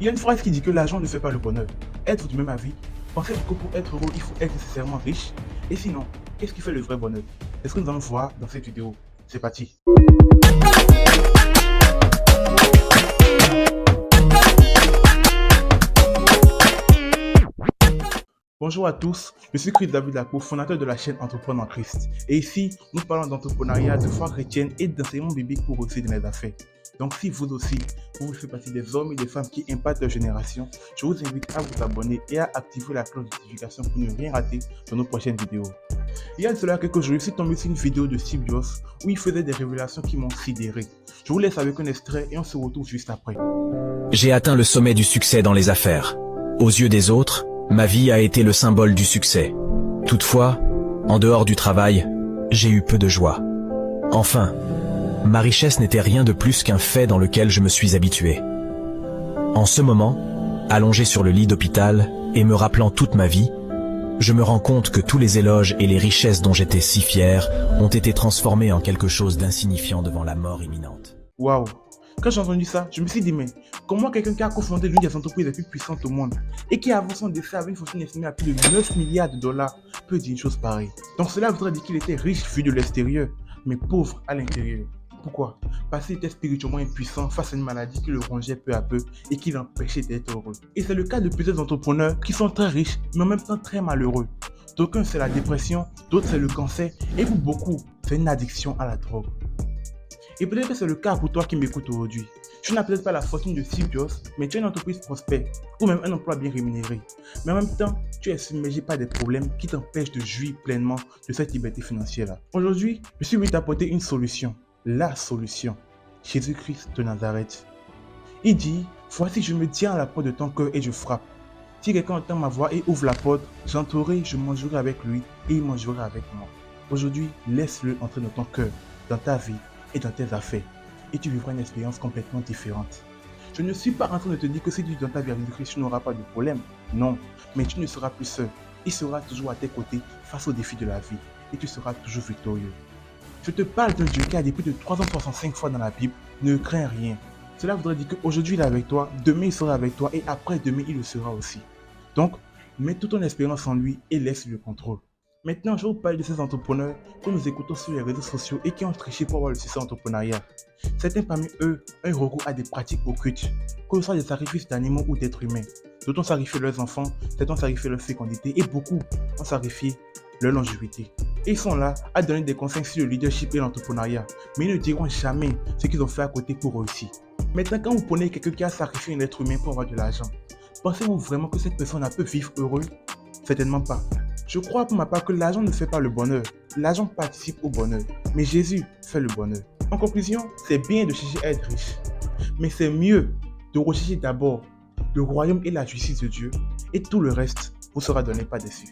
Il y a une phrase qui dit que l'argent ne fait pas le bonheur. Êtes-vous du même avis? Pensez-vous que pour être heureux, il faut être nécessairement riche? Et sinon, qu'est-ce qui fait le vrai bonheur? C'est ce que nous allons voir dans cette vidéo. C'est parti. Bonjour à tous, je suis Chris David Lapo, fondateur de la chaîne Entreprendre en Christ. Et ici, nous parlons d'entrepreneuriat, de foi chrétienne et d'enseignement biblique pour réussir dans les affaires. Donc si vous aussi, vous faites partie des hommes et des femmes qui impactent leur génération, je vous invite à vous abonner et à activer la cloche de notification pour ne rien rater dans nos prochaines vidéos. Il y a de cela quelques jours, je suis tombé sur une vidéo de Steve Jobs où il faisait des révélations qui m'ont sidéré. Je vous laisse avec un extrait et on se retrouve juste après. J'ai atteint le sommet du succès dans les affaires. Aux yeux des autres, ma vie a été le symbole du succès. Toutefois, en dehors du travail, j'ai eu peu de joie. Enfin, ma richesse n'était rien de plus qu'un fait dans lequel je me suis habitué. En ce moment, allongé sur le lit d'hôpital et me rappelant toute ma vie, je me rends compte que tous les éloges et les richesses dont j'étais si fier ont été transformés en quelque chose d'insignifiant devant la mort imminente. Waouh! Quand j'ai entendu ça, je me suis dit, mais comment quelqu'un qui a cofondé l'une des entreprises les plus puissantes au monde et qui avant son décès avait une fortune estimée à plus de 9 milliards de dollars peut dire une chose pareille? Donc cela voudrait dire qu'il était riche vu de l'extérieur, mais pauvre à l'intérieur. Pourquoi? Parce qu'il était spirituellement impuissant face à une maladie qui le rongeait peu à peu et qui l'empêchait d'être heureux. Et c'est le cas de plusieurs entrepreneurs qui sont très riches, mais en même temps très malheureux. D'aucuns c'est la dépression, d'autres c'est le cancer, et pour beaucoup, c'est une addiction à la drogue. Et peut-être que c'est le cas pour toi qui m'écoutes aujourd'hui. Tu n'as peut-être pas la fortune de Steve Jobs, mais tu as une entreprise prospère ou même un emploi bien rémunéré. Mais en même temps, tu es submergé par des problèmes qui t'empêchent de jouir pleinement de cette liberté financière-là. Aujourd'hui, je suis venu t'apporter une solution. La solution. Jésus-Christ de Nazareth. Il dit, voici je me tiens à la porte de ton cœur et je frappe. Si quelqu'un entend ma voix et ouvre la porte, j'entrerai, je mangerai avec lui et il mangera avec moi. Aujourd'hui, laisse-le entrer dans ton cœur, dans ta vie et dans tes affaires. Et tu vivras une expérience complètement différente. Je ne suis pas en train de te dire que si tu es dans ta vie avec Christ, tu n'auras pas de problème. Non, mais tu ne seras plus seul. Il sera toujours à tes côtés face aux défis de la vie. Et tu seras toujours victorieux. Je te parle d'un Dieu qui a dit plus de 365 fois dans la Bible, ne crains rien. Cela voudrait dire qu'aujourd'hui il est avec toi, demain il sera avec toi et après demain il le sera aussi. Donc, mets toute ton espérance en lui et laisse le contrôle. Maintenant, je vais vous parler de ces entrepreneurs que nous écoutons sur les réseaux sociaux et qui ont triché pour avoir le succès entrepreneurial. Certains parmi eux ont eu recours à des pratiques occultes, que ce soit des sacrifices d'animaux ou d'êtres humains. D'autres ont sacrifié leurs enfants, certains ont sacrifié leur fécondité et beaucoup ont sacrifié leur longévité. Et ils sont là à donner des conseils sur le leadership et l'entrepreneuriat, mais ils ne diront jamais ce qu'ils ont fait à côté pour réussir. Maintenant, quand vous prenez quelqu'un qui a sacrifié un être humain pour avoir de l'argent, pensez-vous vraiment que cette personne peut vivre heureux? Certainement pas. Je crois pour ma part que l'argent ne fait pas le bonheur. L'argent participe au bonheur. Mais Jésus fait le bonheur. En conclusion, c'est bien de chercher à être riche. Mais c'est mieux de rechercher d'abord le royaume et la justice de Dieu. Et tout le reste vous sera donné par-dessus.